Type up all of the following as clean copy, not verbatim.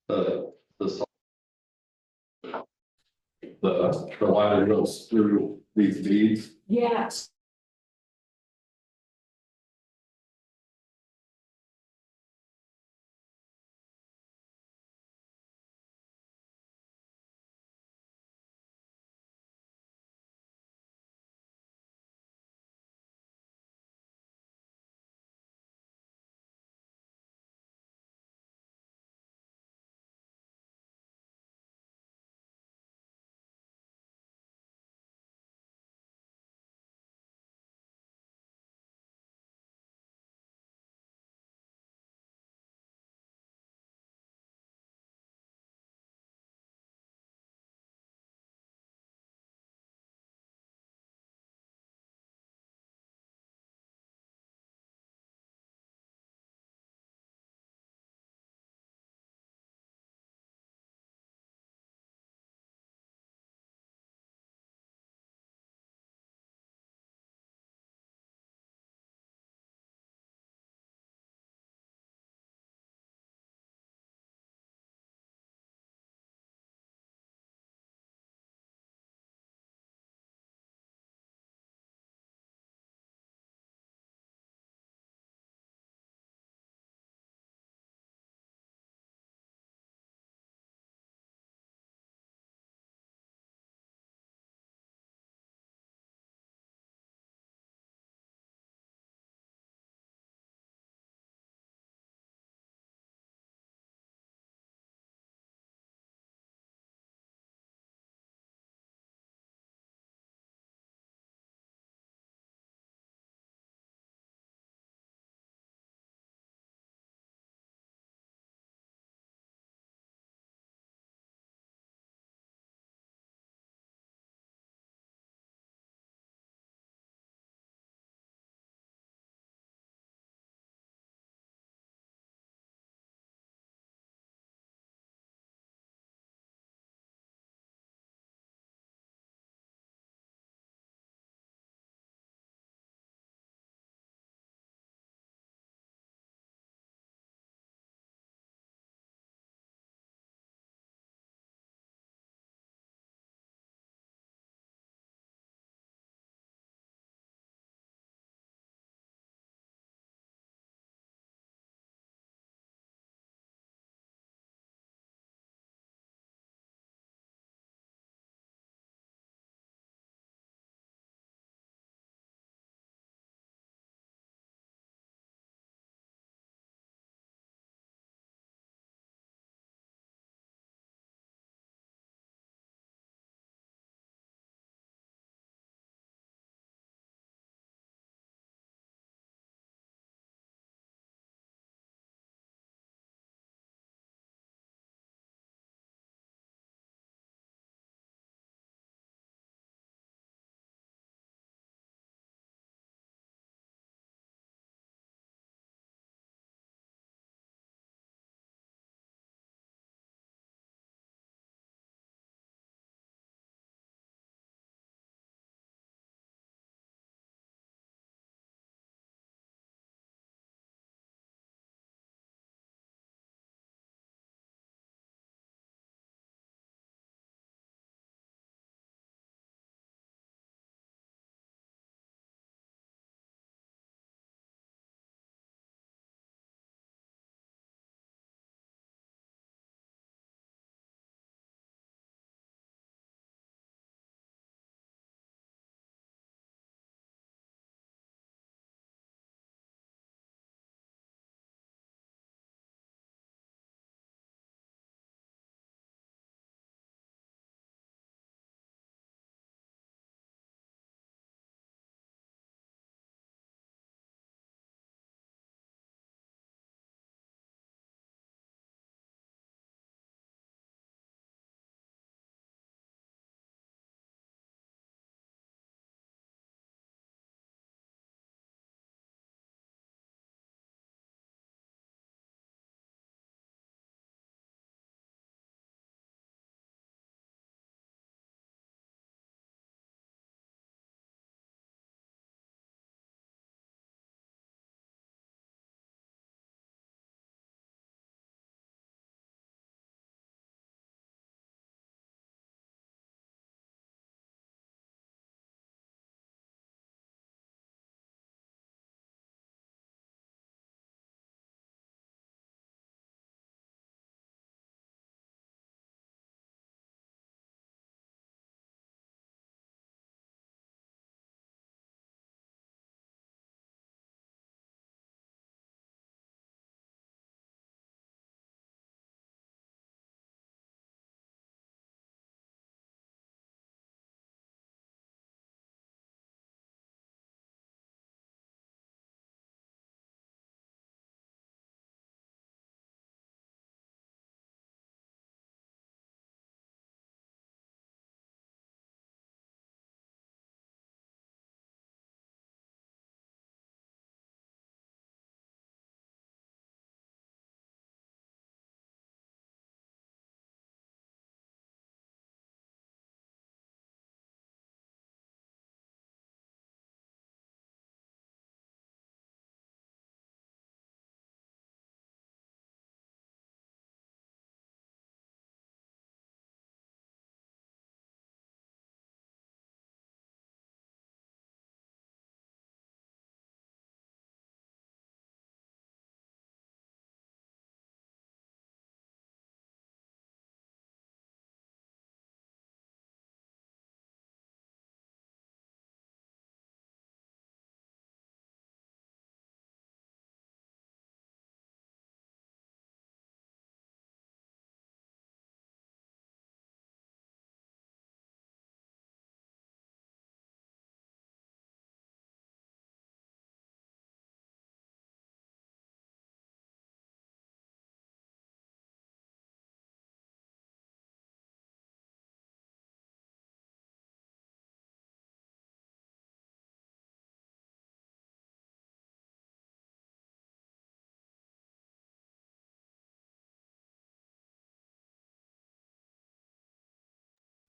the, the line that goes through these beads. Yes.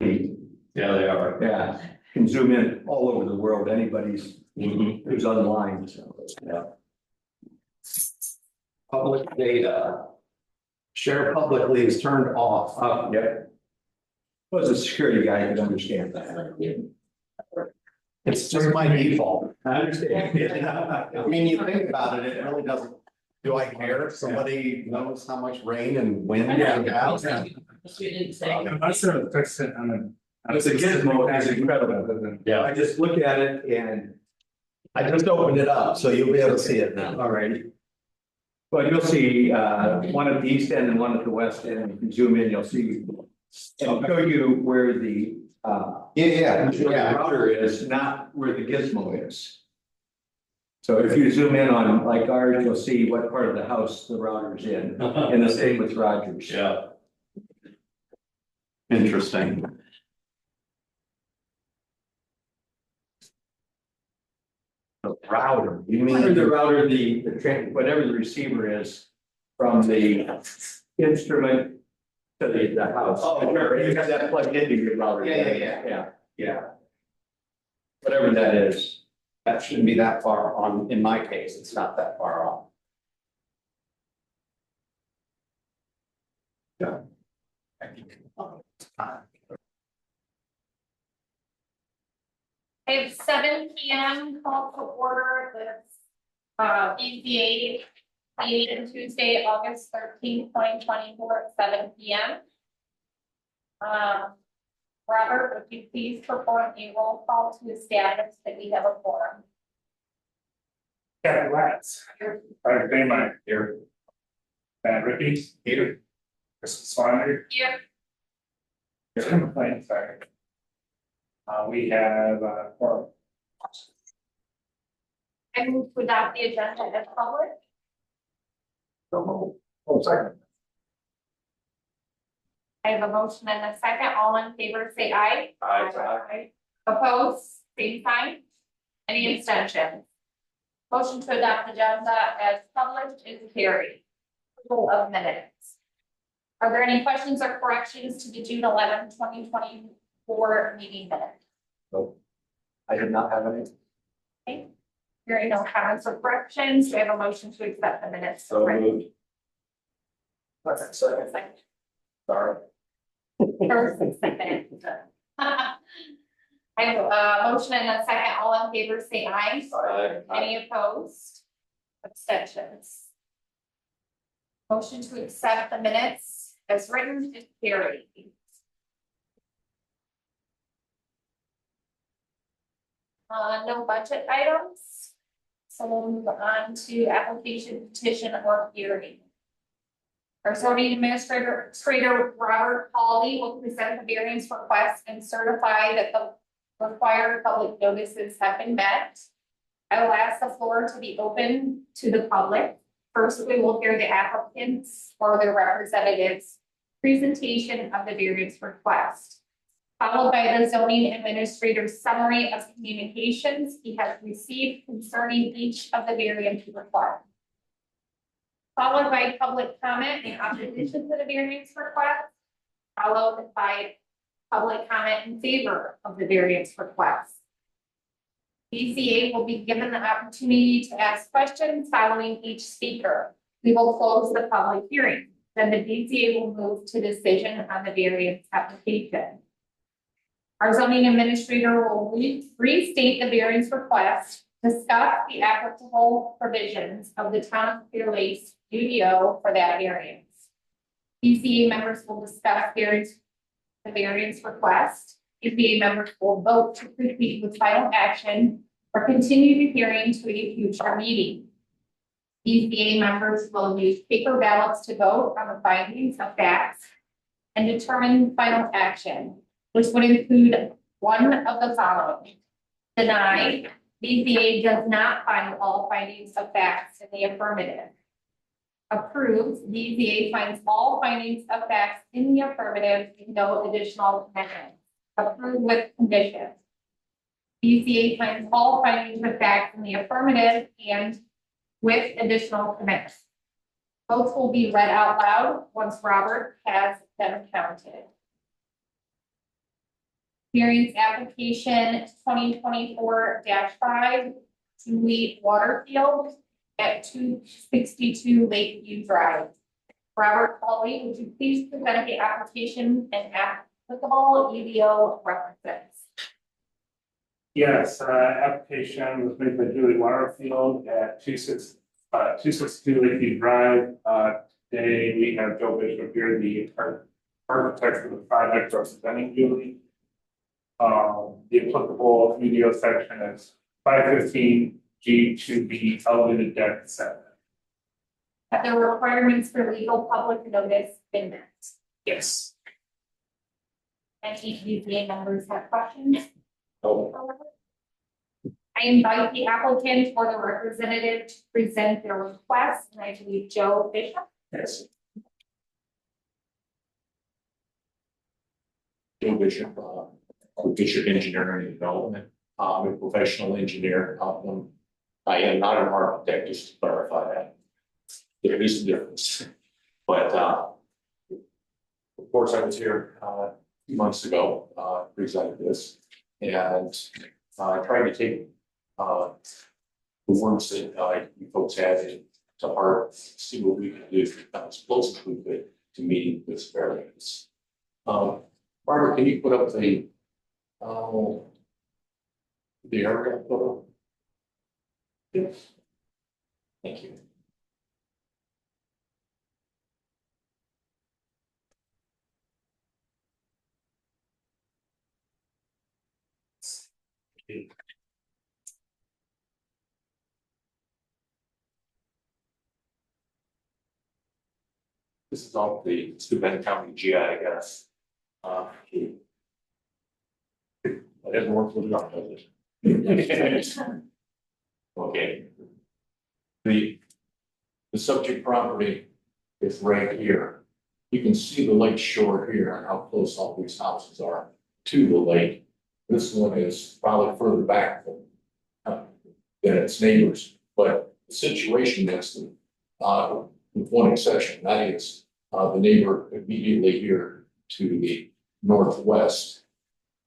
Yeah, they are. Yeah, can zoom in all over the world, anybody's who's online, so, yeah. Public data. Share publicly is turned off. Yeah. Was a security guy could understand that. It's just my default. I understand. I mean, you think about it, it really doesn't. Do I care if somebody knows how much rain and wind we have? I sort of fixed it on But the gizmo is incredible. Yeah. I just look at it and, I just opened it up, so you'll be able to see it now. all right. But you'll see, one at the east end and one at the west end. If you zoom in, you'll see. It'll show you where the, Yeah, where the router is, not where the gizmo is. So if you zoom in on like ours, you'll see what part of the house the router's in, and the same with Rogers. Yeah. Interesting. The router, you Whatever mean? the router, whatever the receiver is from the instrument to the house. Oh, Remember, you have that plugged into your router. Yeah. Whatever that is. That shouldn't be that far on, in my case, it's not that far off. It's 7 p.m. call to order this BZA meeting Tuesday, August 13th, 2024 at 7 p.m. Robert, would you please perform a roll call to establish that we have a quorum? Kevin Latz. Fred Baymeyer here. Matt Rippey here. Chris Swanner. Here. Tim McLean, sorry. We have, quorum. I move to adopt the agenda as public. Oh, sorry. I have a motion and a second. All in favor, say aye. Aye. Opposed, same sign. Any abstentions? Motion to adopt agenda as published is carried. Approval of minutes. Are there any questions or corrections to the June 11, 2024 meeting minutes? I did not have any. Hearing no comments or corrections, we have a motion to accept the minutes. So moved. Second. Sorry. First and second. I have a motion and a second. All in favor, say aye. Aye. Any opposed? Abstentions? Motion to accept the minutes as written is carried. No budget items. So we'll move on to application, petition, or hearing. Our zoning administrator, Robert Hawley will present the variance request and certify that the required public notices have been met. I will ask the floor to be open to the public. First, we will hear the applicants or their representatives' presentation of the variance request, followed by the zoning administrator's summary of communications he has received concerning each of the variance requests. Followed by public comment in opposition to the variance request, followed by public comment in favor of the variance request. BZA will be given the opportunity to ask questions following each speaker. We will close the public hearing. Then the BZA will move to decision on the variance application. Our zoning administrator will restate the variance request, discuss the applicable provisions of the town of Clear Lake's UDO for that variance. BZA members will discuss the variance request. BZA members will vote to proceed with final action or continue the hearing to a future meeting. BZA members will use paper ballots to vote on the findings of facts and determine final action, which would include one of the following. Deny. BZA does not find all findings of facts in the affirmative. Approve. BZA finds all findings of facts in the affirmative with no additional amendments. Approve with conditions. BZA finds all findings of facts in the affirmative and with additional commitments. Votes will be read out loud once Robert has them counted. Variance application 2024-5, Julie Waterfield at 262 Lakeview Drive. Robert Polly, would you please present the application and applicable UDO references? Yes, application was made by Julie Waterfield at 262 Lakeview Drive. Today we have Joe Bishop here, the architect of the project representing Julie. The applicable UDO section is 515 G2B elevated deck setback. Have the requirements for legal public notice been met? Yes. Any UDA members have questions? Oh, I invite the applicant or the representative to present their request, and I believe Joe Bishop. yes. Joe Bishop, with Bishop Engineering and Development. I'm a professional engineer. I am not an architect, just to clarify that. There is a difference. But, of course, I was here, a few months ago, presented this. And tried to take, the words that, you folks had to heart, see what we could do as close as we could to meeting this variance. Barbara, can you put up the aerial photo? Yes. Thank you. This is all the Steuben County GIS. That doesn't work with enough, does it? Okay. The subject property is right here. You can see the lake shore here and how close all these houses are to the lake. This one is probably further back than its neighbors, but the situation is, with one exception, that is, the neighbor immediately here to the northwest.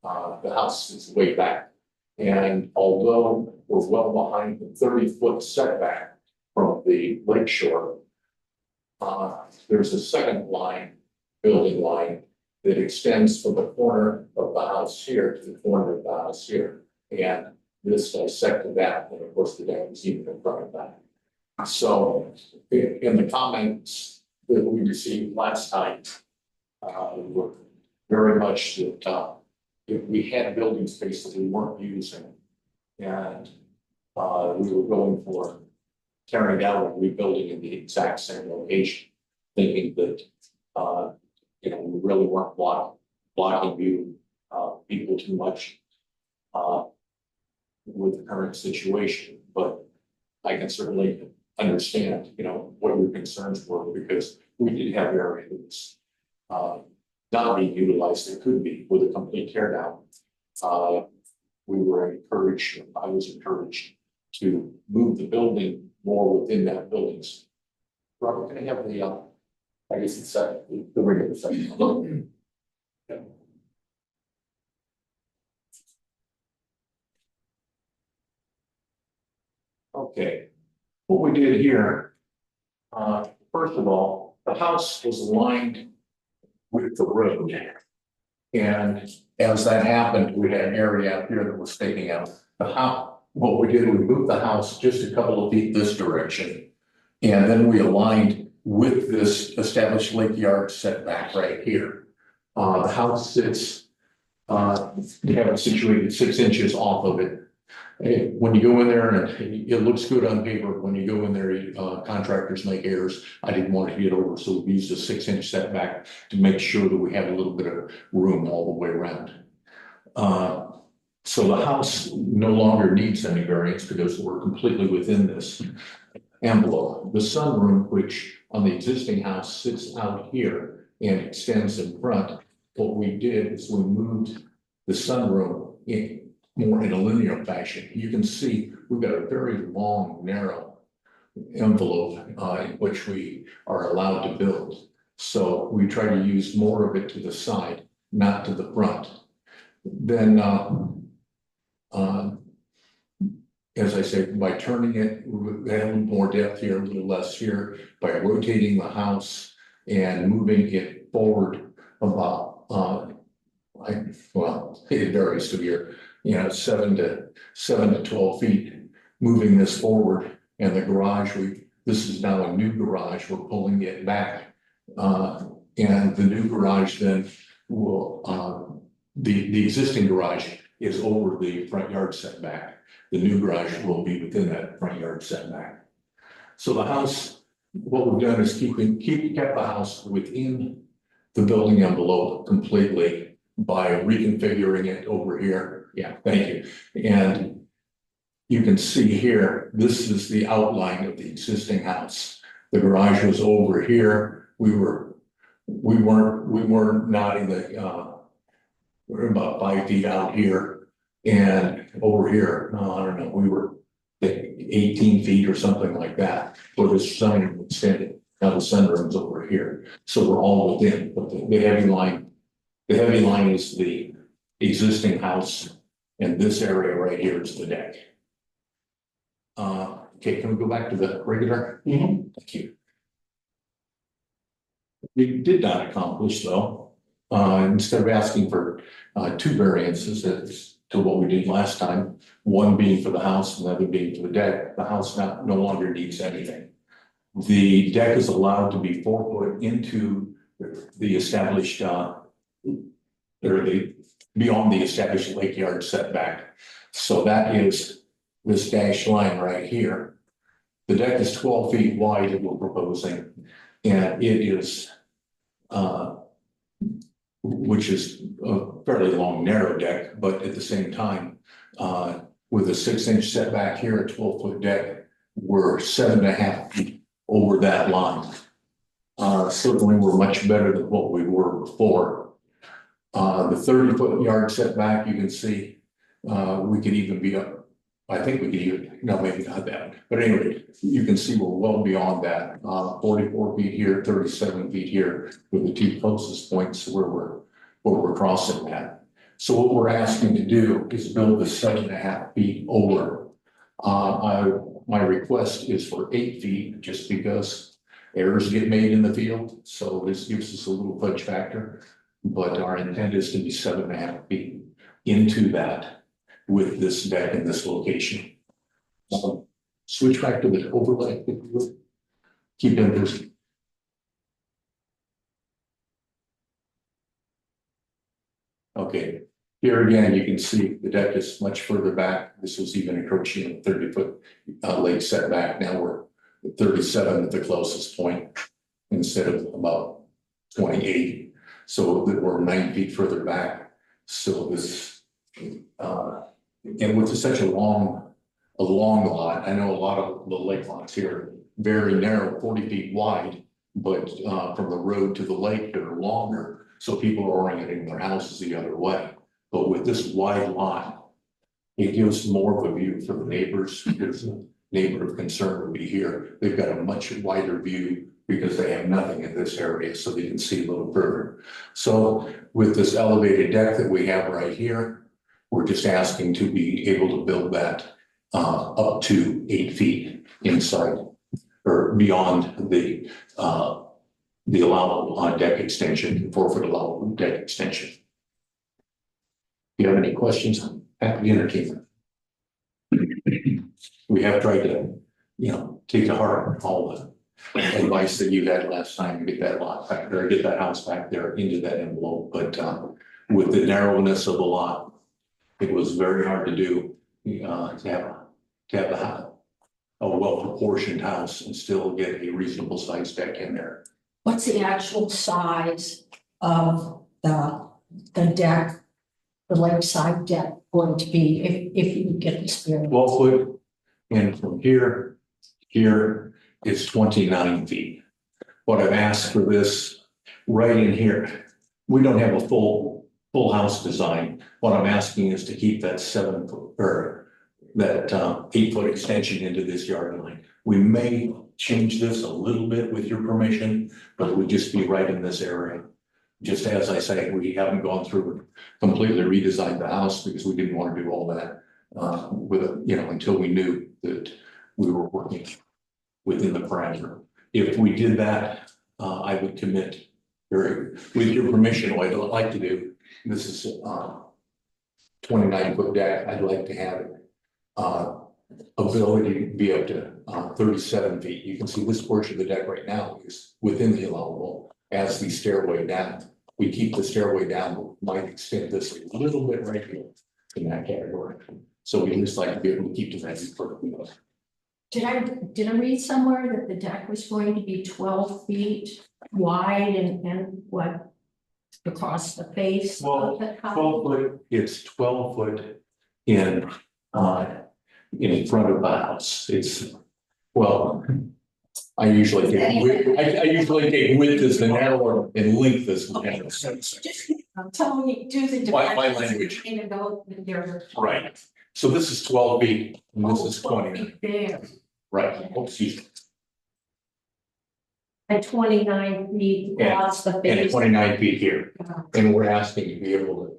The house is way back. And although we're well behind the 30-foot setback from the lake shore, there's a second building line that extends from the corner of the house here to the corner of the house here. And this dissected that, and of course the deck is even in front of that. So in the comments that we received last night, were very much that if we had building space that we weren't using, and we were going for tearing down and rebuilding in the exact same location, thinking that we really weren't blocking view people too much with the current situation. But I can certainly understand, what your concerns were, because we did have areas not being utilized that could be with a complete tear down. We were encouraged, I was encouraged to move the building more within that building's. Robert, can I have the, I guess it's the regular section. Yeah. Okay, what we did here, first of all, the house was aligned with the road. And as that happened, we had an area out here that was sticking out. What we did, we moved the house just a couple of feet this direction. And then we aligned with this established lake yard setback right here. The house sits, they have it situated 6 inches off of it. When you go in there, and it looks good on paper, when you go in there, contractors make errors. I didn't want to get over, so we used a 6-inch setback to make sure that we have a little bit of room all the way around. So the house no longer needs any variance because we're completely within this envelope. The sunroom, which on the existing house sits out here and extends in front, what we did is we moved the sunroom more in a linear fashion. You can see we've got a very long, narrow envelope in which we are allowed to build. So we try to use more of it to the side, not to the front. then, as I say, by turning it, we have a little more depth here, a little less here, by rotating the house and moving it forward about, well, it varies to here, 7 to 12 feet, moving this forward, and the garage, this is now a new garage, we're pulling it back. And the new garage then will, the existing garage is over the front yard setback. The new garage will be within that front yard setback. So the house, what we've done is kept the house within the building envelope completely by reconfiguring it over here. Yeah, thank you. And you can see here, this is the outline of the existing house. The garage was over here. We were not in the, we're about 5 feet out here. And over here, I don't know, we were 18 feet or something like that, where the sun extended. Now the sunroom's over here. So we're all within, but the heavy line is the existing house, and this area right here is the deck. Okay, can we go back to the regular? Thank you. We did not accomplish though, instead of asking for 2 variances to what we did last time, one being for the house and the other being for the deck, the house no longer needs anything. The deck is allowed to be 4 foot into the established, beyond the established lake yard setback. So that is this dashed line right here. The deck is 12 feet wide that we're proposing, and it is, which is a fairly long, narrow deck, but at the same time, with a 6-inch setback here, a 12-foot deck, we're 7.5 feet over that line. Certainly we're much better than what we were before. The 30-foot yard setback, you can see, we could even be up. I think we could even, no, maybe not that, but anyway, you can see we're well beyond that. 44 feet here, 37 feet here, with the 2 closest points where we're crossing that. So what we're asking to do is build the 7.5 feet over. My request is for 8 feet, just because errors get made in the field. So this gives us a little fudge factor, but our intent is to be 7.5 feet into that with this deck in this location. Switch back to the overlay, if you would. Keep in this. Okay, here again, you can see the deck is much further back. This was even encroaching a 30-foot lake setback. Now we're at 37 at the closest point instead of about 28. So we're 9 feet further back. So this, and with such a long lot, I know a lot of the lake lots here, very narrow, 40 feet wide, but from the road to the lake, they're longer. So people are orienting their houses the other way. But with this wide lot, it gives more of a view for the neighbors, because the neighbor of concern would be here. They've got a much wider view because they have nothing in this area, so they can see a little further. So with this elevated deck that we have right here, we're just asking to be able to build that up to 8 feet inside or beyond the allowable deck extension, 4-foot allowable deck extension. If you have any questions, I'm happy to entertain them. We have tried to, take to heart all the advice that you had last time to get that lot back there, get that house back there into that envelope. But with the narrowness of the lot, it was very hard to do, to have a well-proportioned house and still get a reasonable sized deck in there. What's the actual size of the deck, the lakeside deck going to be if you get this variance? 12 foot, and from here is 29 feet. What I've asked for this right in here, we don't have a full house design. What I'm asking is to keep that 7 foot or that 8 foot extension into this yard line. We may change this a little bit with your permission, but it would just be right in this area. just as I say, we haven't gone through and completely redesigned the house because we didn't want to do all that. Until we knew that we were working within the parameter. If we did that, I would commit, with your permission, what I'd like to do, this is 29-foot deck, I'd like to have ability to be up to 37 feet. You can see this portion of the deck right now is within the allowable. As the stairway down, we keep the stairway down, but might extend this a little bit right here in that category. So we just like to be able to keep the that for. Did I read somewhere that the deck was going to be 12 feet wide and what? Across the face of the house? 12 foot, it's 12 foot in front of the house. I usually take width, I usually take width as the narrower and length as the narrow. Just tell me, do the. My dimensions language. and then go with your- Right, so this is 12 feet and this Oh, is 12 20, feet there, right, excuse me, and 29 feet And- across the and face. 29 feet here. And we're asking to be able to,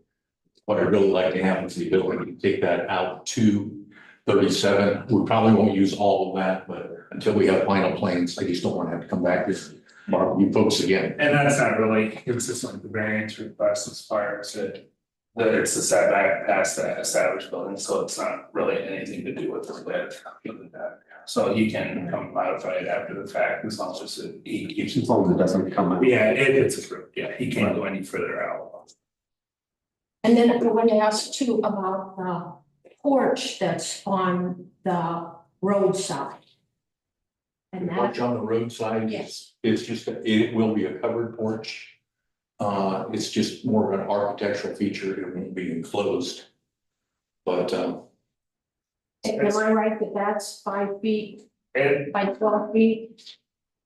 what I'd really like to have is the ability to take that out to 37. We probably won't use all of that, but until we have final plans, I just don't want to have to come back to you folks again. And that's not really consistent with the variance request as far as that it's a setback past that established building, so it's not really anything to do with the width of the deck. So he can come modify it after the fact as long as he keeps. As long as it doesn't come out. Yeah, it's approved, yeah, he can't go any further out. And then I want to ask too about the porch that's on the roadside. And that, Porch on the roadside, yes, it's just, it will be a covered porch. It's just more of an architectural feature, it won't be enclosed. But, am I right that that's 5 feet And by 12 feet?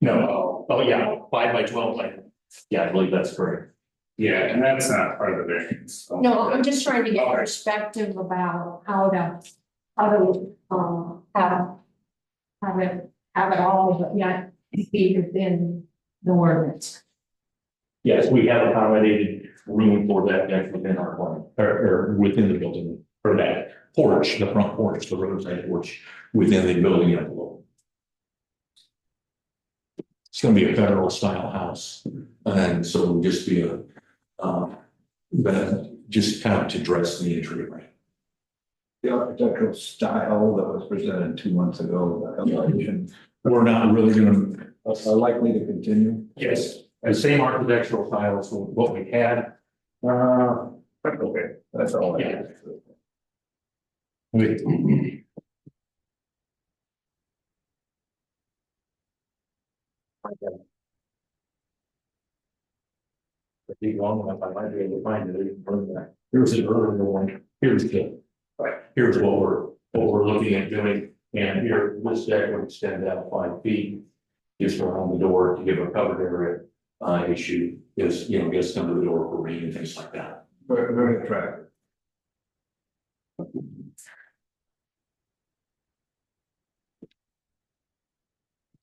no, oh yeah, 5 by 12, yeah, I believe that's correct. yeah, and that's not part of the variance. So. No, I'm just trying to get Okay. perspective about how to have it all, but yet be within the ordinance. Yes, we have accommodated room for that deck within our plan, or within the building, or that porch, the front porch, the roadside porch, within the building envelope. It's gonna be a federal style house, and so it'll just be just kind of to dress the entryway. The architectural style that was presented 2 months ago, the elevation, We're not really gonna, are likely to continue. yes, the same architectural style as what we had. Okay, that's all I Yeah. have. With I think long enough, I might be able to find it. Here's the earlier one, here's here's what we're looking at doing. And here, this deck would extend out 5 feet. Just around the door to give a covered area, issue is, gets under the door for rain and things like that. Very, very attractive.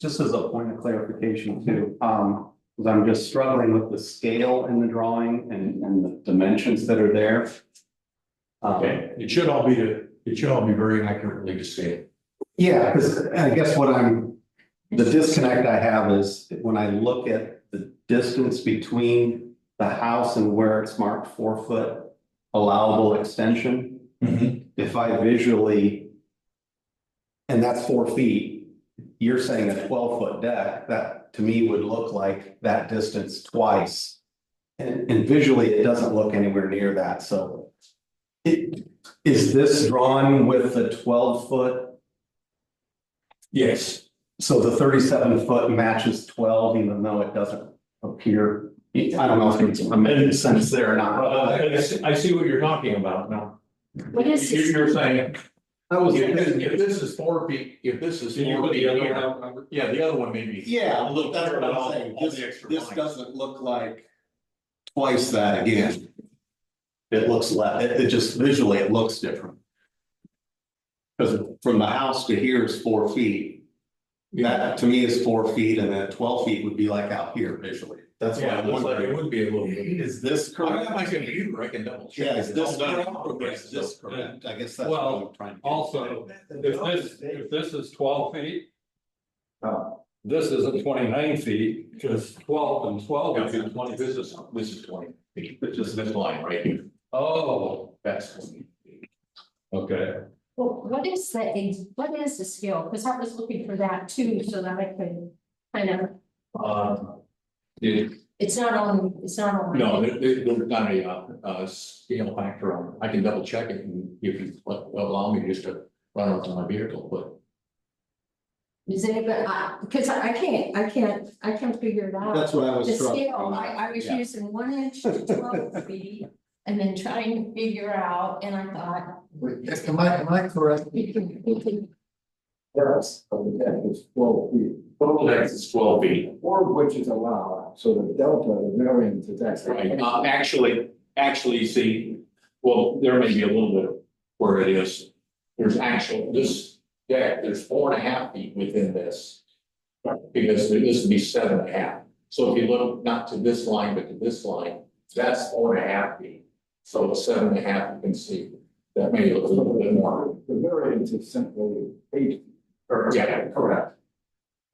Just as a point of clarification too, because I'm just struggling with the scale in the drawing and the dimensions that are there. Okay, it should all be very accurately to scale. Yeah, because I guess the disconnect I have is when I look at the distance between the house and where it's marked 4-foot allowable extension. If I visually, and that's 4 feet, you're saying a 12-foot deck, that to me would look like that distance twice. And visually, it doesn't look anywhere near that, so. Is this drawn with the 12-foot? Yes. So the 37-foot matches 12, even though it doesn't appear, I don't know if it's a sense there or not. I see what you're talking about now. What is this? You're saying, I was, if this is 4 feet, if this is 4 feet here, yeah, the other one may be. yeah, A little that's what better, I'm saying. all the extra This lines. doesn't look like twice that again. It looks it just visually, it looks different. Because from the house to here is 4 feet. That to me is 4 feet, and then 12 feet would be like out here visually. that's what Yeah, I'm it looks like it wondering. would be a little bit. Is this I got correct? my computer, I can double check. Yeah, is this It's all done. correct? Is this correct? I guess that's what Well, I'm trying to. Also, if this is 12 feet, Oh, this isn't 29 feet, because 12 and 12 Yeah, is this is 20, this is 20 feet, this line right here, Oh, that's 20 feet. okay. Well, what is the scale? Because I was looking for that too, so that I could kind of, It, it's not on. my- no, there's not a scale factor on, I can double check it and if you allow me just to run it on my vehicle, but. Is anybody, because I can't figure it out. That's what I was The struggling. scale, I was Yeah. using 1 inch to 12 feet and then trying to figure out, and I thought. wait, am I correct? Yes, of the deck is 12 feet, Total length is 12 feet. 4 of which is allowed, so the delta, the variance is actually. Right, actually, see, well, there may be a little bit of where it is. There's actual, this deck, there's 4.5 feet within this. Because this would be 7.5. So if you look not to this line, but to this line, that's 4.5 feet. So it's 7.5, you can see, that may look a little bit more. The variance is simply 8. Yeah, correct.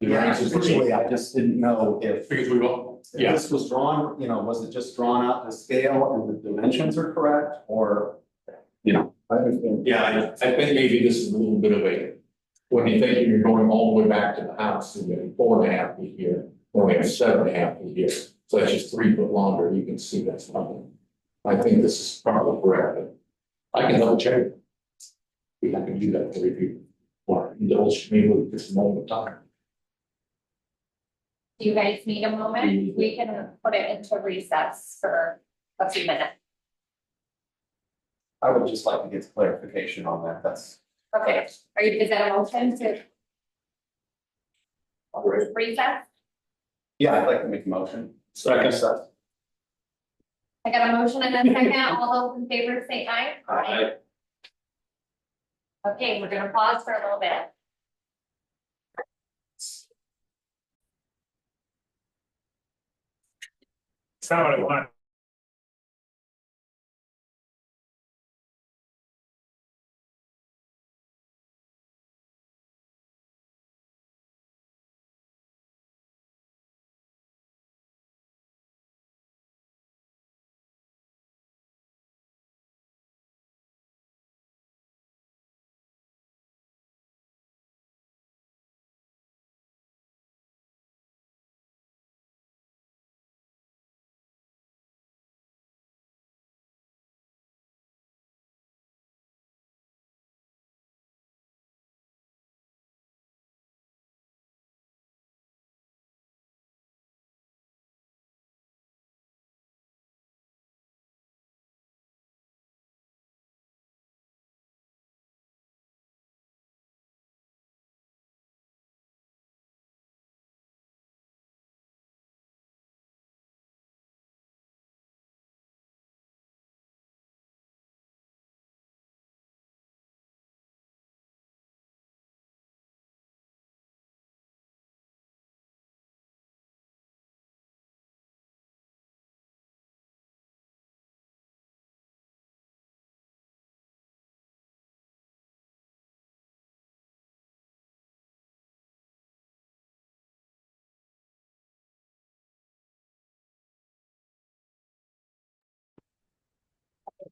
The Yeah, variance is originally I just didn't know if. because we will, If yeah, this was drawn, was it just drawn out to scale and the dimensions are correct, or? I understand. yeah, I think maybe this is a little bit of a. When you think you're going all the way back to the house, you get 4.5 feet here, then we have 7.5 feet here. So that's just 3 foot longer, you can see that's nothing. I think this is probably correct. I can double check. We can do that for you. Or indulge me with this moment of time. Do you guys need a moment? We can put it into recess for a few minutes. I would just like to get clarification on that, that's. Okay, is that a motion to recess? Yeah, I'd like to make a motion. Second. I got a motion and a second. All those in favor say aye. Aye. Okay, we're gonna pause for a little bit. It's not what I want.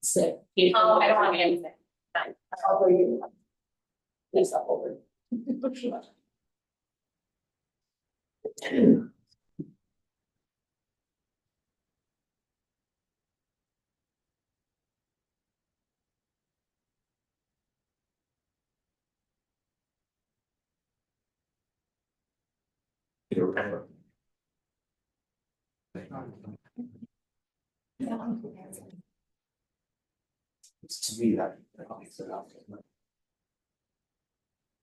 So. Oh, I don't want anything. I'll bring you one. Please, I'll over. To me, that takes it out.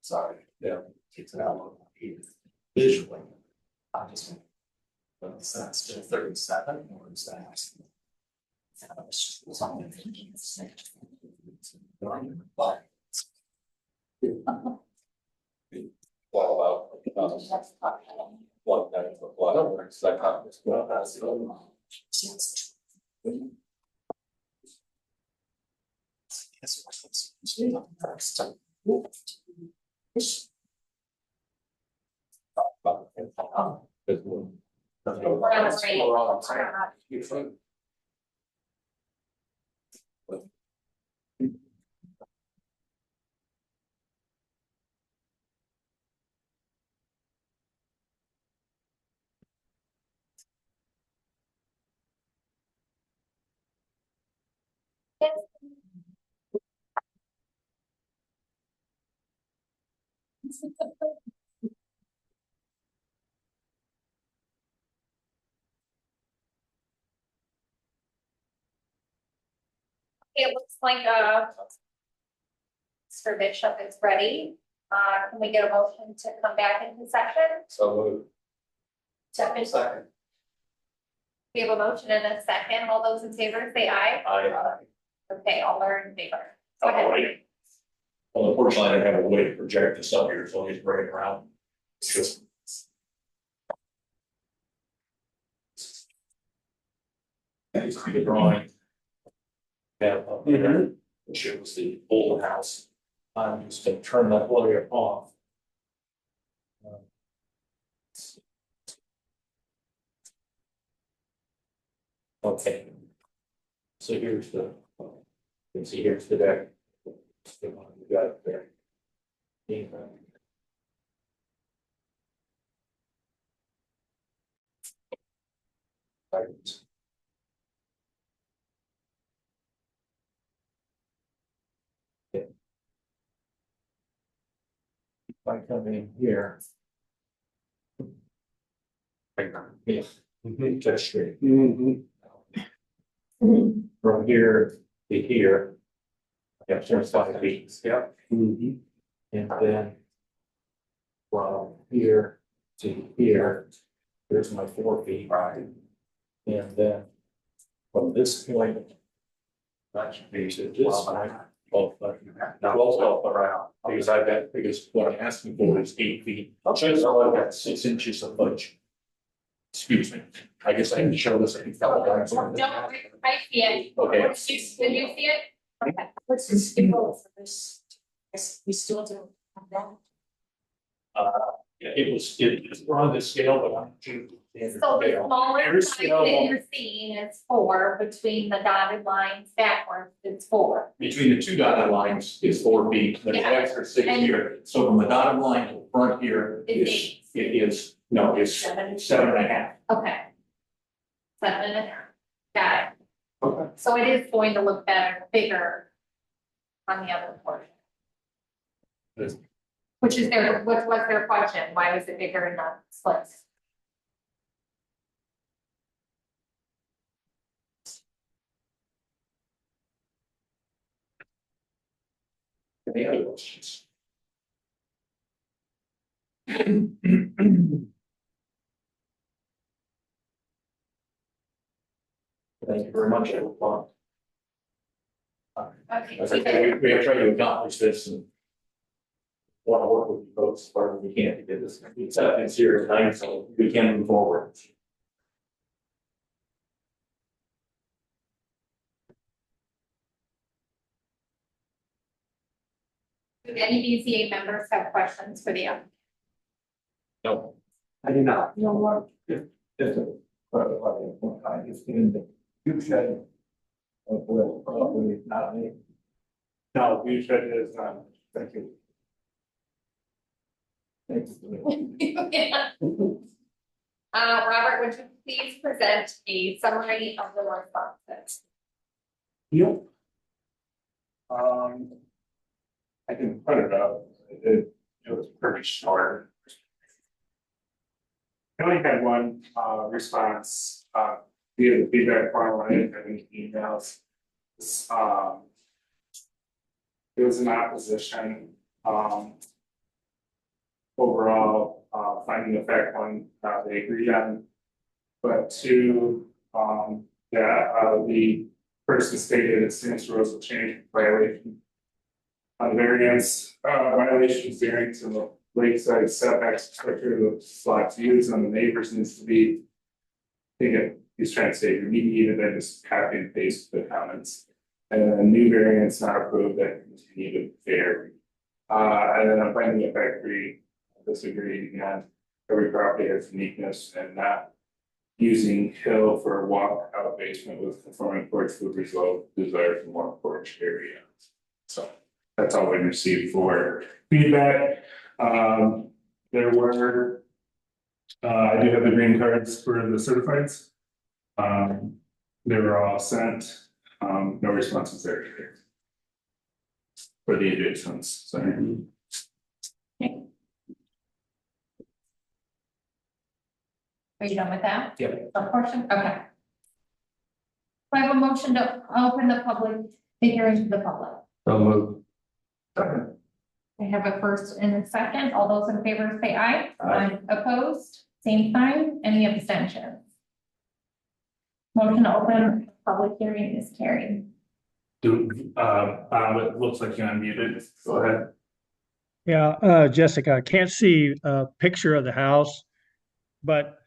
Sorry, yeah, takes it out visually. I just. But is that still 37 or is that? Something. But. What about? Like that, whatever, it's like, well, that's. We're on the right. It looks like Mr. Bishop is ready. Can we get a motion to come back into session? So. Second. We have a motion and a second. All those in favor say aye. Okay, all are in favor. Go ahead. Well, unfortunately, I don't have a way to project this up here, so I'll just bring it around. It's just. It's the drawing. Yeah, up there, which shows the old house. I'm just gonna turn that area off. Okay. So here's the, you can see here's the deck. You got it there. Right. If I come in here. Yeah. Just straight. From here to here. Yeah, there's 5 feet. Yeah. And then. From here to here, here's my 4 feet. Right. And then. From this point. That should be to this point. Around, because I've got, because what I'm asking for is 8 feet. Just so I've got 6 inches of fudge. Excuse me, I guess I can show this. Don't, I see it. Okay. Did you see it? Okay. What's the scale for this? We still don't have that. Yeah, it was on the scale, but I'm too. So the smaller Every size scale that won't- you're seeing is 4, between the dotted lines backwards, it's 4. Between the 2 dotted lines is 4 feet, there's an Yeah. extra 6 And- here, so from the dotted line to the front here It's is, it is, no, it's 7.5. Okay. 7.5. Got it. Okay. So it is going to look better, bigger on the other portion. Yes. Which is their, what was their question? Why was it bigger in the splits? Any other questions? Thank you very much, everyone. Okay. As I said, we have tried to accomplish this and. Want to work with you folks as far as we can to get this acceptance here tonight, so we can move forward. Do any BCA members have questions for the applicant? No. I do not. No more. Just a, I just in the view shed. Of where probably not me. No, view shed is, thank you. Thanks. Robert, would you please present a summary of the responses? Yep. I can put it up, it was pretty short. I only had one, response, via the feedback form, I didn't have any emails. It was an opposition, overall, finding the fact one, they agreed on. But 2, the person stated it stands rules of change violation. On the variance, violations varying to the lakeside setbacks, structure lots used on the neighbors needs to be. I think he's trying to say remediated, I just copy and paste the comments. And new variants not approved that continue to vary. And then I'm finding it factory, disagree again, every property has uniqueness and not. Using hill for a walk-out basement with conforming porch would result desire for more porch area. So that's all we received for feedback. There were. I do have the green cards for the certifieds. They were all sent, no responses there either. For the adjacents, sorry. Are you done with that? Yep. A portion, okay. I have a motion to open the public, the hearing to the public. So moved. I have a first and a second. All those in favor say aye. Aye. Opposed, same sign. Any abstentions? Motion to open public hearing is carried. It looks like you're unmuted. Go ahead. Yeah, Jessica, I can't see a picture of the house, but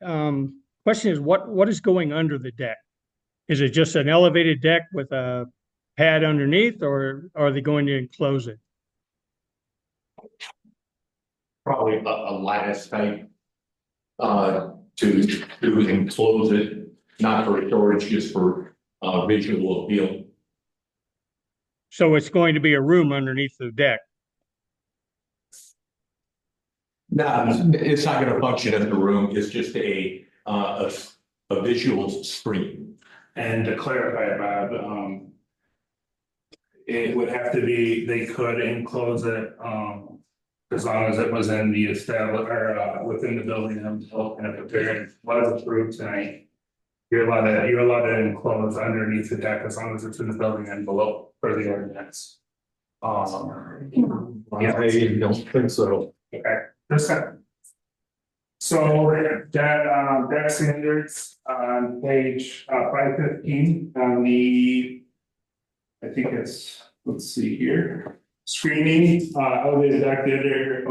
question is, what is going under the deck? Is it just an elevated deck with a pad underneath, or are they going to enclose it? Probably a lattice type. To enclose it, not for storage, just for visual appeal. So it's going to be a room underneath the deck. No, it's not gonna function as a room, it's just a visual screen. And to clarify, Bob, it would have to be, they could enclose it, as long as it was in the within the building envelope, and if it was approved tonight. You're allowed to enclose underneath the deck as long as it's in the building envelope for the ordinance. I don't think so. Okay, this one. So deck standards on page 515 on the. I think it's, let's see here, screening, elevated deck, the area,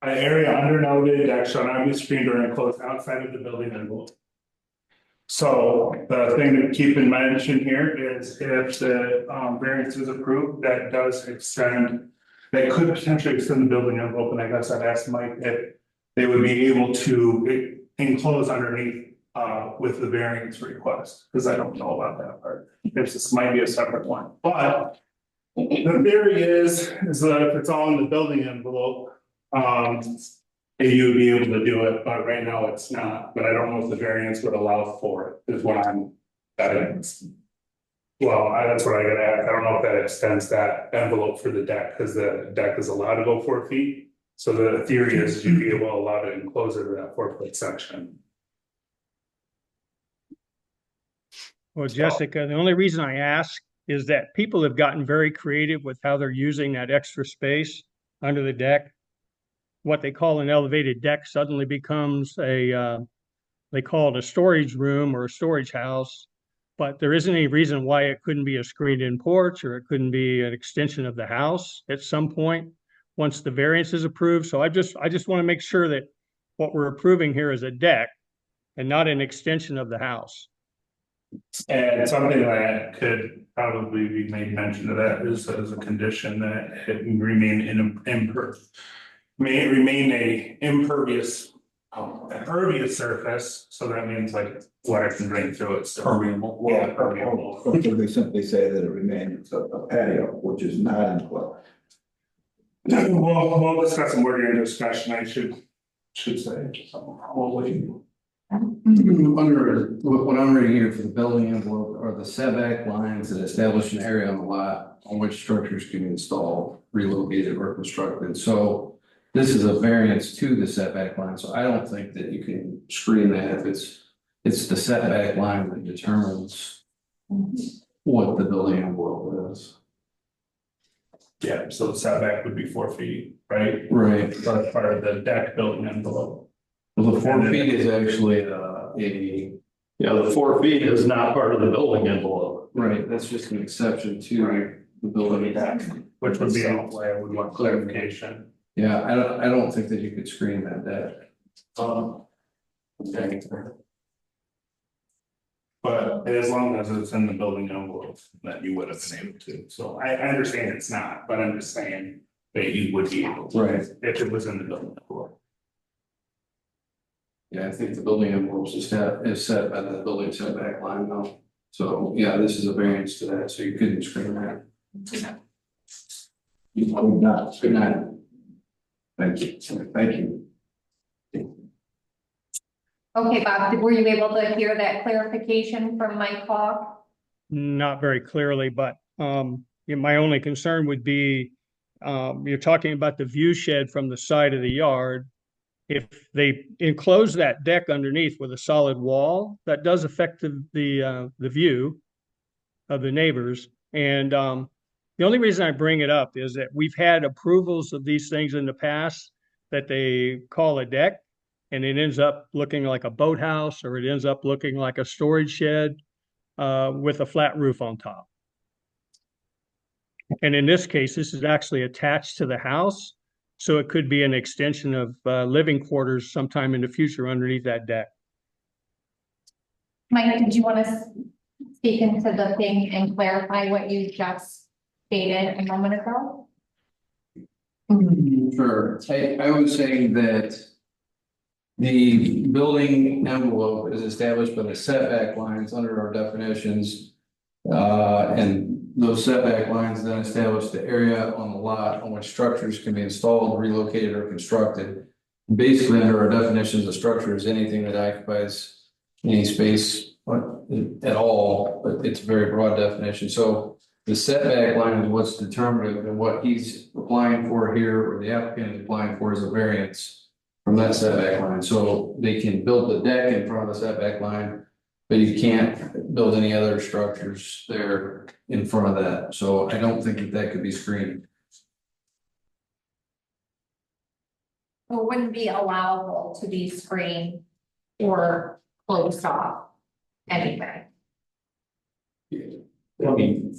an area under an elevated deck shall not be screened or enclosed outside of the building envelope. So the thing to keep in mention here is if the variance is approved, that does extend. They could potentially extend the building envelope, and I guess I'd ask Mike if they would be able to enclose underneath with the variance request, because I don't know about that part. If this might be a separate one, but the theory is that if it's all in the building envelope, you would be able to do it, but right now it's not. But I don't know if the variance would allow for it, is what I'm. Well, that's what I gotta ask. I don't know if that extends that envelope for the deck, because the deck is allowed to go 4 feet. So the theory is you'd be able to allow to enclose it to that 4-foot section. Well, Jessica, the only reason I ask is that people have gotten very creative with how they're using that extra space under the deck. What they call an elevated deck suddenly becomes they call it a storage room or a storage house. But there isn't any reason why it couldn't be a screened-in porch, or it couldn't be an extension of the house at some point once the variance is approved. So I just want to make sure that what we're approving here is a deck and not an extension of the house. And something that could probably be made mention of that is as a condition that it remain a impervious surface, so that means like water can drain through it. So Permeable. yeah, permeable. Or could we simply say that it remains a patio, which is not enclosed? We'll discuss some more during discussion. I should say. Under what I'm reading here for the building envelope are the setback lines that establish an area on the lot on which structures can be installed, relocated, or constructed. So this is a variance to the setback line. So I don't think that you can screen that if it's the setback line that determines what the building envelope is. Yeah, so the setback would be 4 feet, right? Right. So that's part of the deck building envelope. Well, the 4 feet is actually Yeah, the 4 feet is not part of the building envelope. right. That's just an exception to the building. Which would be why I would want clarification. Yeah, I don't think that you could screen that deck. Okay. But as long as it's in the building envelope, that you would have been able to, so I understand it's not, but I'm just saying that you would be able to. Right. If it was in the building envelope. Yeah, I think the building envelopes is set by the building setback line though. So, yeah, this is a variance to that, so you couldn't screen that. Good night. Thank you, thank you. Okay, Bob, were you able to hear that clarification from Mike Hawk? Not very clearly, but my only concern would be you're talking about the view shed from the side of the yard. If they enclose that deck underneath with a solid wall, that does affect the view of the neighbors. And the only reason I bring it up is that we've had approvals of these things in the past that they call a deck, and it ends up looking like a boathouse, or it ends up looking like a storage shed with a flat roof on top. And in this case, this is actually attached to the house, so it could be an extension of living quarters sometime in the future underneath that deck. Mike, did you want to speak into the thing and clarify what you just stated a moment ago? Sure, I was saying that the building envelope is established by the setback lines under our definitions. And those setback lines then establish the area on the lot on which structures can be installed, relocated, or constructed. Basically, under our definitions, a structure is anything that occupies any space at all, but it's a very broad definition. So the setback line is what's determinative, and what he's applying for here, or the applicant is applying for, is a variance from that setback line. So they can build the deck in front of the setback line, but you can't build any other structures there in front of that. So I don't think that could be screened. It wouldn't be allowable to be screened or closed off anyway. Let me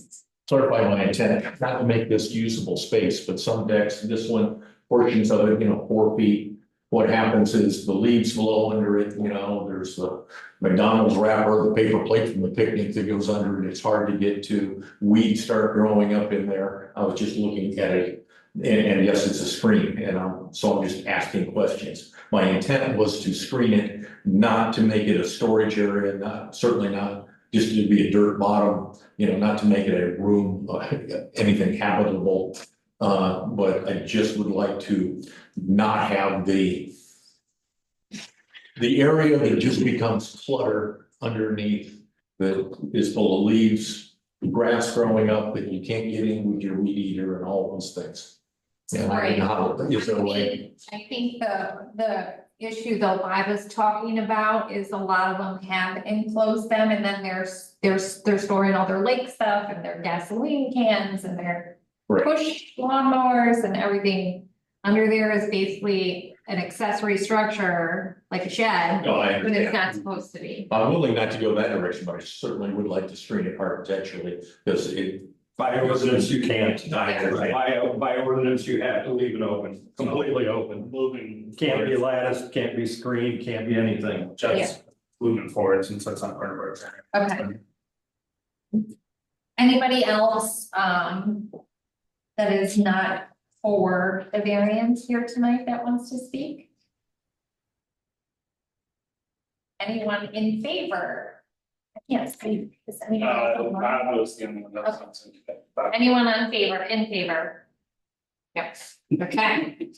clarify my intent, not to make this usable space, but some decks, this one, portions of it, 4 feet. What happens is the leaves blow under it, there's the McDonald's wrapper, the paper plate from the picnic that goes under it. It's hard to get to. Weeds start growing up in there. I was just looking at it. And yes, it's a screen, and so I'm just asking questions. My intent was to screen it, not to make it a storage area, certainly not just to be a dirt bottom, not to make it a room, anything habitable. But I just would like to not have the area that just becomes clutter underneath, that is full of leaves, grass growing up that you can't get in with your weed eater and all those things. And I don't know how, is there a way? I think the issue though I was talking about is a lot of them have enclosed them, and then they're storing all their lake stuff and their gasoline cans and their Right. push lawnmowers and everything under there is basically an accessory structure, like a shed, No, I but it's understand. not supposed to be. I'm willing not to go that direction, but I certainly would like to screen it architecturally, because it. By ordinance, you can't. Right. By ordinance, you have to leave it open, completely open. Moving. Can't be latticed, can't be screened, can't be anything. Just moving forward, since that's not part of our. Okay. Anybody else, that is not for the variance here tonight that wants to speak? Anyone in favor? I can't speak. Is anyone? Bob was the only one that was on Sunday. Bob. Anyone in favor? Yes, okay.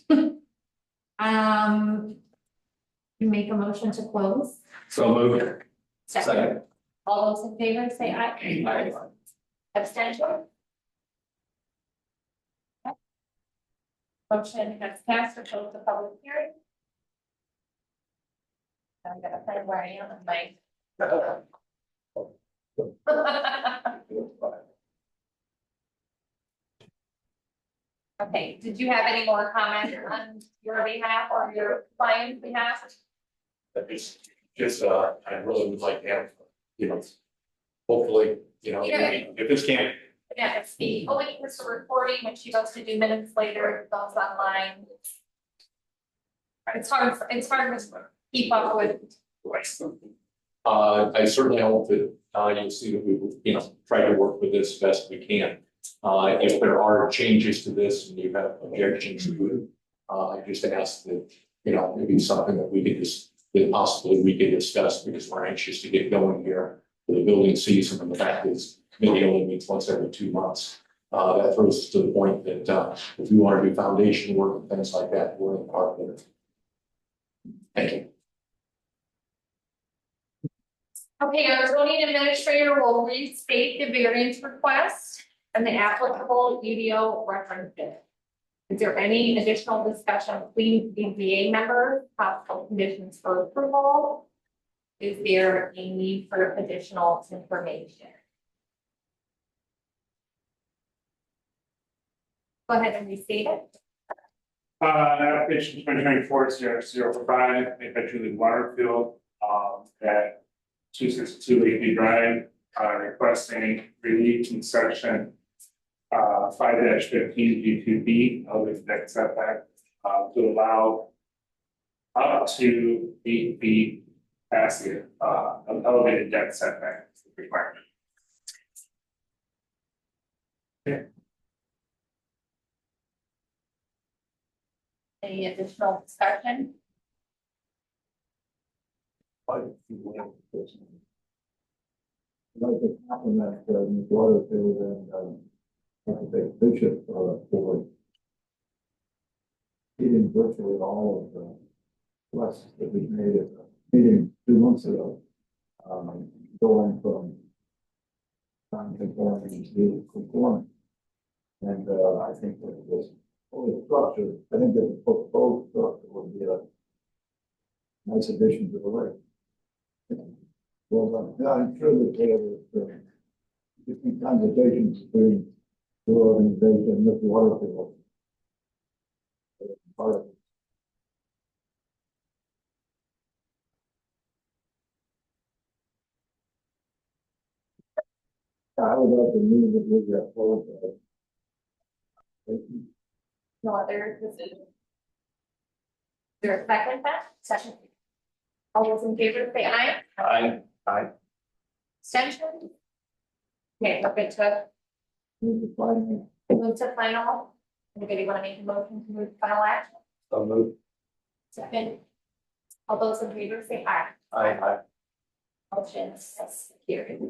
You make a motion to close? So moved. Second. All those in favor, say aye. Aye. Abstention? Okay. Motion has passed to close the public hearing. I'm gonna find where I am in my. Okay, did you have any more comments on your behalf or your client's behalf? I really would like to have, hopefully, Yeah. if this can't Yeah, it's the only person recording, when she goes to do minutes later, it goes online. It's hard to keep up with. I certainly hope that, you'll see that we will, try to work with this best we can. If there are changes to this and you have objections to it, I just ask that, maybe something that we could just, that possibly we could discuss, because we're anxious to get going here for the building season, and the fact that this committee only meets once every 2 months. That throws us to the point that, if we want to do foundation work and things like that, we're in the park with it. Thank you. Okay, our zoning administrator will restate the variance request and the applicable UDO references. Is there any additional discussion between the ZBA members, possible conditions for approval? Is there a need for additional information? Go ahead and restate it. Application 2024-005, made by Julie Waterfield, at 262 Lakeview Drive, requesting relief from section 5-15 G2B of the deck setback, to allow up to 8 feet past the elevated deck setback requirement. Any additional discussion? I'd like to compliment Ms. Waterfield and Architect Bishop for meeting virtually all of the requests that we made at the meeting 2 months ago. Going from non-conforming to conforming. And I think that this whole structure, I think that the proposed structure would be a nice addition to the lake. Well, I'm sure that there was different conversations between the organization and Mr. Waterfield. Part of it. I would like to move that we get forward. No other decision. Is there a second that? Second. All those in favor say aye. Aye. Extension? Okay, we're good to Move the final. move to final. Anybody want to make a motion to move to final action? So move. Second. All those in favor say aye. Aye. Motion is carried.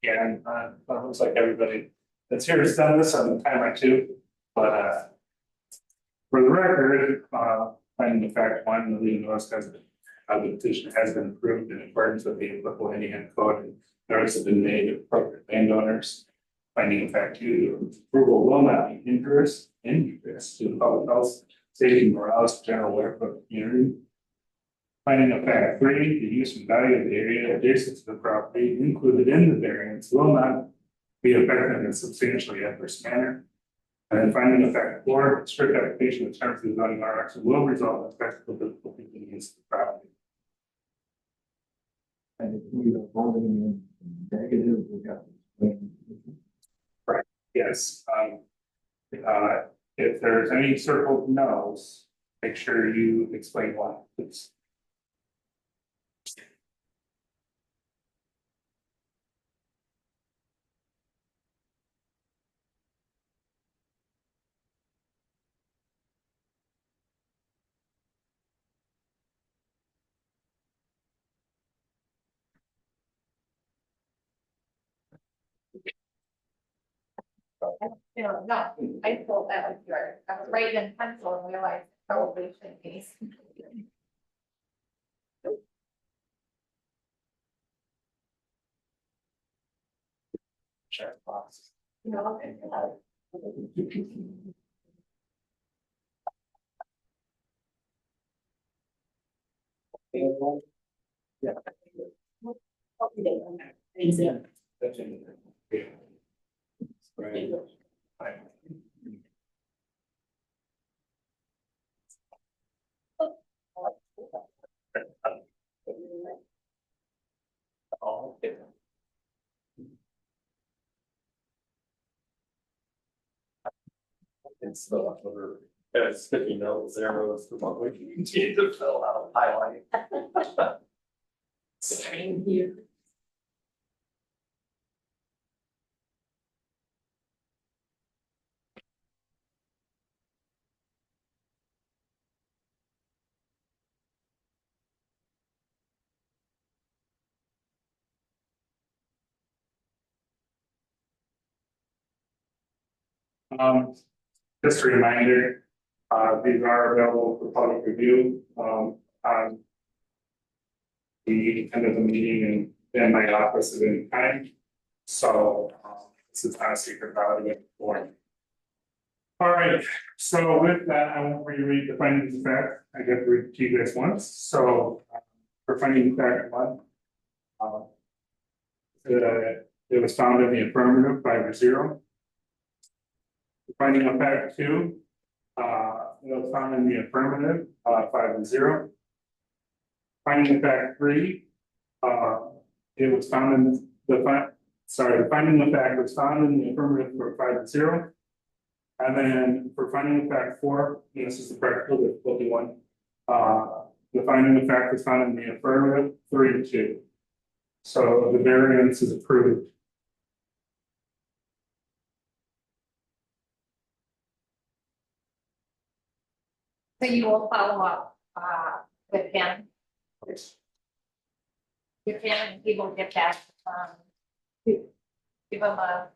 Yeah, and it looks like everybody that's here has done this on timer too, but for the record, finding the fact one, the legal notice has been, the petition has been approved in accordance with the applicable Indiana code, and notice has been made of appropriate landowners. Finding of fact two, the approval will not be injurious to the public health, safety, morale, general welfare of the community. Finding of fact three, the use and value of the area adjacent to the property included in the variance will not be affected in a substantially adverse manner. And then finding of fact four, strict application of terms of the zoning RX will result in practical difficulty in the use of the property. And if we are voting in negative, we got. Yes, if there's any circled no's, make sure you explain why, please. No, I thought that was yours. I was writing in pencil and realized probably should be. Check box. No. Yeah. That's in there. Yeah. Right. Right. Oh, okay. It's the other, sticky notes, arrows, the one we need to fill out, highlight. Same here. Just a reminder, these are available for public review, on the end of the meeting and in my office at any time. So, this is not a secret document for. All right, so with that, I won't reread the findings of fact, I get to read to you guys once, so for finding of fact one. It was found in the affirmative 5-0. Finding of fact two, it was found in the affirmative, 5-0. Finding of fact three, it was found in the finding of fact was found in the affirmative for 5-0. And then for finding of fact four, and this is the practical difficulty one, the finding of fact was found in the affirmative 3-2. So the variance is approved. So you will follow up, with him. With him, and he will get back, give him a.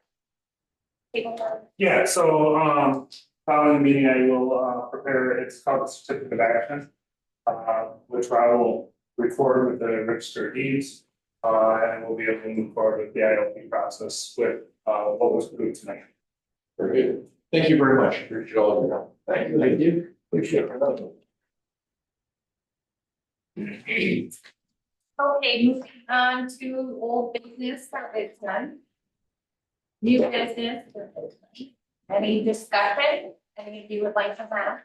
Yeah, so following the meeting, I will prepare, it's called a certificate of action. Which I will record with the register of deeds. And we'll be able to move forward with the ILP process with what was approved tonight. Very good. Thank you very much. Appreciate all of your help. Thank you. Thank you. Appreciate it. Okay, moving on to old business, that is done. New business, any discussion, any of you would like to have?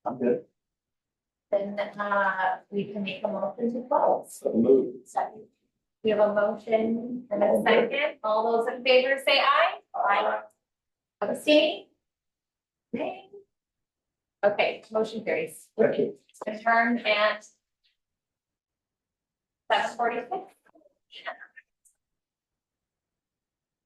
I'm good. Then we can make a motion to close. So move. Second. We have a motion and a second. All those in favor say aye. Aye. Abstain? Nay? Okay, motion carries. Thank you. Adjourned at 7:46.